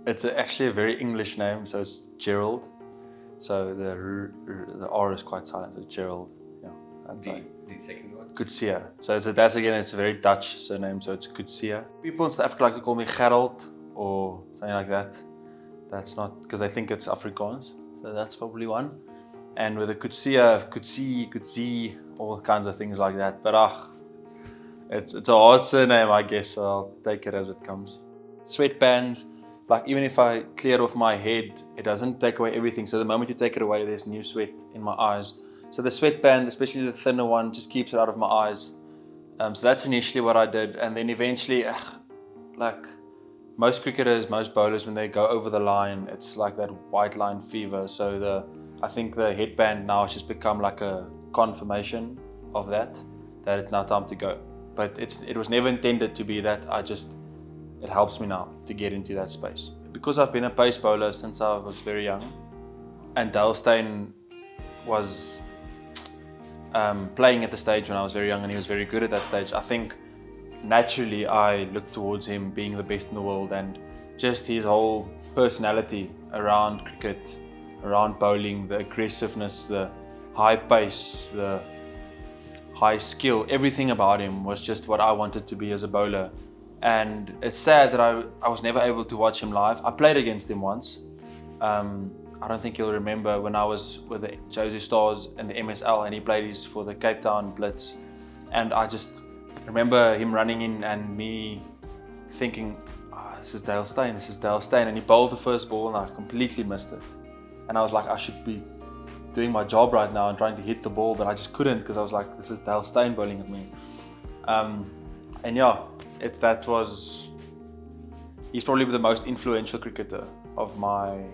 It's actually a very English name, so it's Gerald. So the R is quite silent, so Gerald. Yeah. And The second one? Coetzee. So that's again, it's a very Dutch surname, so it's Coetzee. People in South Africa like to call me Gerald or something like that. That's not, because I think it's Afrikaans, so that's probably one. And with the Coetzee, all kinds of things like that. But it's a hard surname, I guess, so I'll take it as it comes. Sweatbands, like even if I clear it off my head, it doesn't take away everything. So the moment you take it away, there's new sweat in my eyes. So the sweatband, especially the thinner one, just keeps it out of my eyes. So that's initially what I did. And then eventually, like most cricketers, most bowlers, when they go over the line, it's like that white line fever. So I think the headband now has just become like a confirmation of that it's now time to go. But it was never intended to be that. It helps me now to get into that space. Because I've been a pace bowler since I was very young, and Steyn was playing at the stage when I was very young, and he was very good at that stage. I think naturally I looked towards him being the best in the world, and just his whole personality around cricket, around bowling, the aggressiveness, the high pace, the high skill, everything about him was just what I wanted to be as a bowler. And it's sad that I was never able to watch him live. I played against him once. I don't think you'll remember when I was with the Joburg Stars and the MSL, and he played for the Cape Town Blitz. And I just remember him running in and me thinking, this is Dale Steyn. And he bowled the first ball and I completely missed it. And I was like, I should be doing my job right now and trying to hit the ball, but I just couldn't, because I was like, this is Dale Steyn bowling at me. And yeah, he's probably the most influential cricketer of my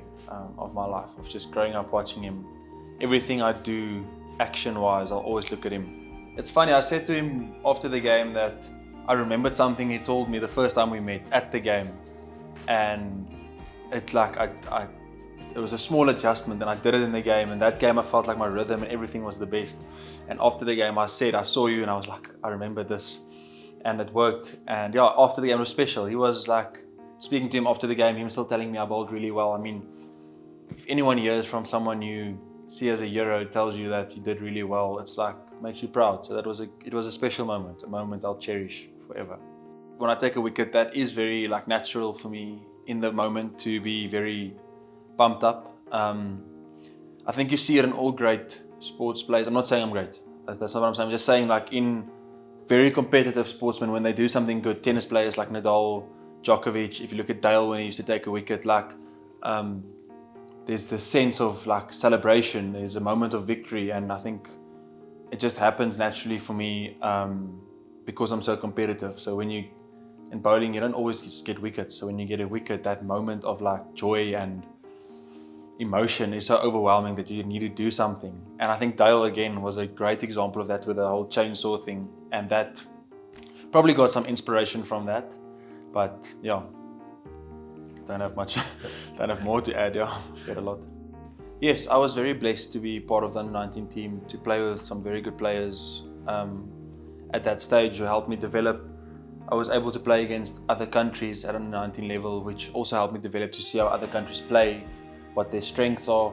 life, of just growing up watching him. Everything I do action-wise, I'll always look at him. It's funny, I said to him after the game that I remembered something he told me the first time we met at the game, and it was a small adjustment, and I did it in the game, and that game I felt like my rhythm and everything was the best. And after the game I said, I saw you, and I was like, I remember this, and it worked. And yeah, after the game was special. He was like, speaking to him after the game, he was still telling me I bowled really well. I mean, if anyone hears from someone you see as a hero tells you that you did really well, it's like, makes you proud. So it was a special moment, a moment I'll cherish forever. When I take a wicket, that is very like natural for me in the moment to be very pumped up. I think you see it in all great sports players. I'm not saying I'm great. That's not what I'm saying. I'm just saying, like, in very competitive sportsmen, when they do something good, tennis players like Nadal, Djokovic, if you look at Dale when he used to take a wicket, like there's this sense of like celebration, there's a moment of victory, and I think it just happens naturally for me because I'm so competitive. So when in bowling, you don't always just get wickets. So when you get a wicket, that moment of like joy and emotion is so overwhelming that you need to do something. And I think Dale again was a great example of that with the whole chainsaw thing, and that probably got some inspiration from that. But yeah, don't have more to add. Yeah, I've said a lot. Yes, I was very blessed to be part of the under-19 team, to play with some very good players at that stage who helped me develop. I was able to play against other countries at under-19 level, which also helped me develop to see how other countries play, what their strengths are.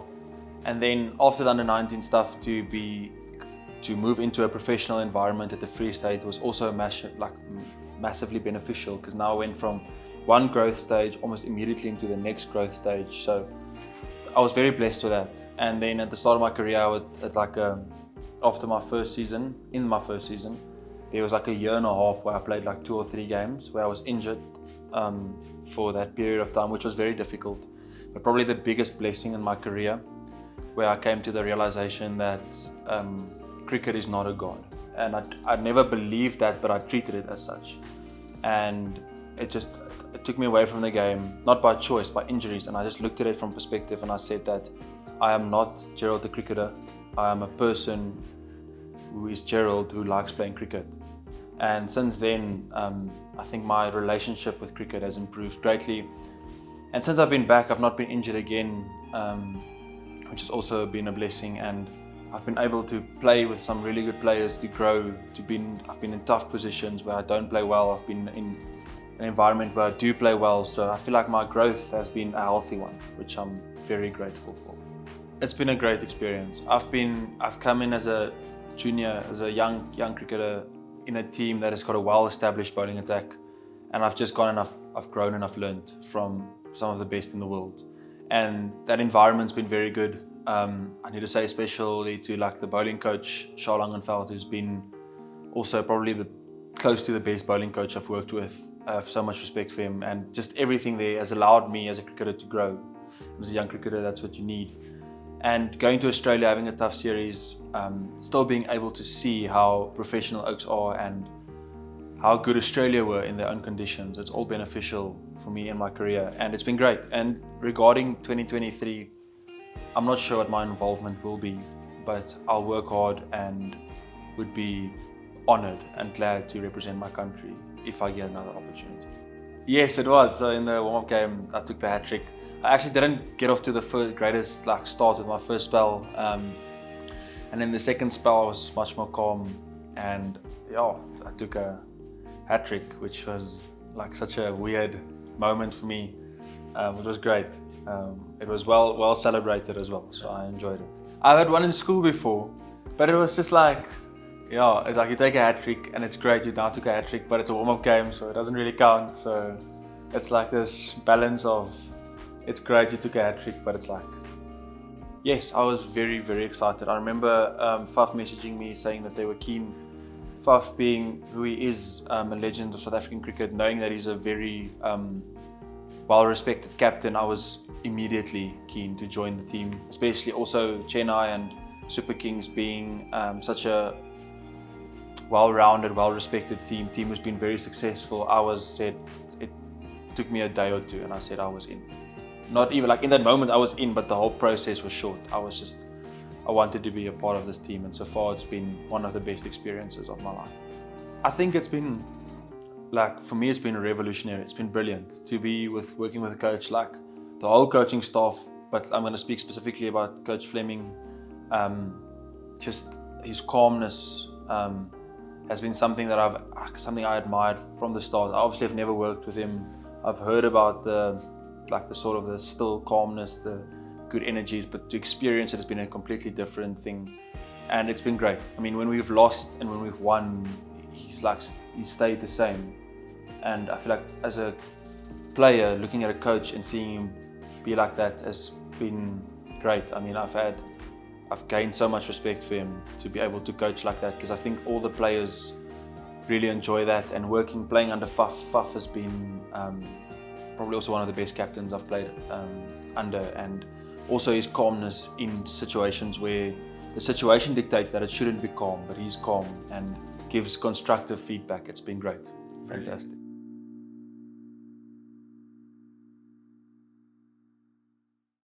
And then after the under-19 stuff, to move into a professional environment at the Free State was also massively beneficial, because now I went from one growth stage almost immediately into the next growth stage. So I was very blessed with that. And then at the start of my career, after my first season, there was like a year and a half where I played like 2 or 3 games where I was injured for that period of time, which was very difficult. But probably the biggest blessing in my career, where I came to the realization that cricket is not a god. And I never believed that, but I treated it as such. And it took me away from the game, not by choice, by injuries. And I just looked at it from perspective, and I said that I am not Gerald the cricketer. I am a person who is Gerald, who likes playing cricket. And since then, I think my relationship with cricket has improved greatly. And since I've been back, I've not been injured again, which has also been a blessing. And I've been able to play with some really good players, to grow, I've been in tough positions where I don't play well. I've been in an environment where I do play well, so I feel like my growth has been a healthy one, which I'm very grateful for. It's been a great experience. I've come in as a junior, as a young cricketer in a team that has got a well-established bowling attack, and I've just grown and I've learned from some of the best in the world, and that environment's been very good. I need to say especially to like the bowling coach, Charles Langenfeld, who's been also probably close to the best bowling coach I've worked with. I have so much respect for him, and just everything there has allowed me as a cricketer to grow. As a young cricketer, that's what you need. And going to Australia, having a tough series, still being able to see how professional Oaks are and how good Australia were in their own conditions. It's all beneficial for me in my career, and it's been great. And regarding 2023, I'm not sure what my involvement will be, but I'll work hard and would be honoured and glad to represent my country if I get another opportunity. Yes, it was. So in the warm-up game, I took the hat-trick. I actually didn't get off to the greatest start with my first spell, and then the second spell I was much more calm, and yeah, I took a hat-trick, which was like such a weird moment for me. It was great. It was well celebrated as well, so I enjoyed it. I've had one in school before, but it was just like, yeah, it's like you take a hat-trick and it's great, you now took a hat-trick, but it's a warm-up game, so it doesn't really count. So it's like this balance of, it's great you took a hat-trick, but it's like, yes, I was very, very excited. I remember Faf messaging me saying that they were keen. Faf being who he is, a legend of South African cricket, knowing that he's a very well-respected captain, I was immediately keen to join the team, especially also Chennai and Super Kings being such a well-rounded, well-respected team who's been very successful. It took me a day or two and I said I was in. Not even like in that moment I was in, but the whole process was short. I wanted to be a part of this team, and so far it's been one of the best experiences of my life. I think it's been, like, for me it's been revolutionary. It's been brilliant to be working with a coach, like the whole coaching staff, but I'm going to speak specifically about Coach Fleming. Just his calmness has been something that I admired from the start. I obviously have never worked with him. I've heard about the sort of the still calmness, the good energies, but to experience it has been a completely different thing, and it's been great. I mean, when we've lost and when we've won, he's stayed the same, and I feel like as a player looking at a coach and seeing him be like that has been great. I mean, I've gained so much respect for him to be able to coach like that, because I think all the players really enjoy that, and playing under Faf has been probably also one of the best captains I've played under, and also his calmness in situations where the situation dictates that it shouldn't be calm, but he's calm and gives constructive feedback. It's been great. Fantastic.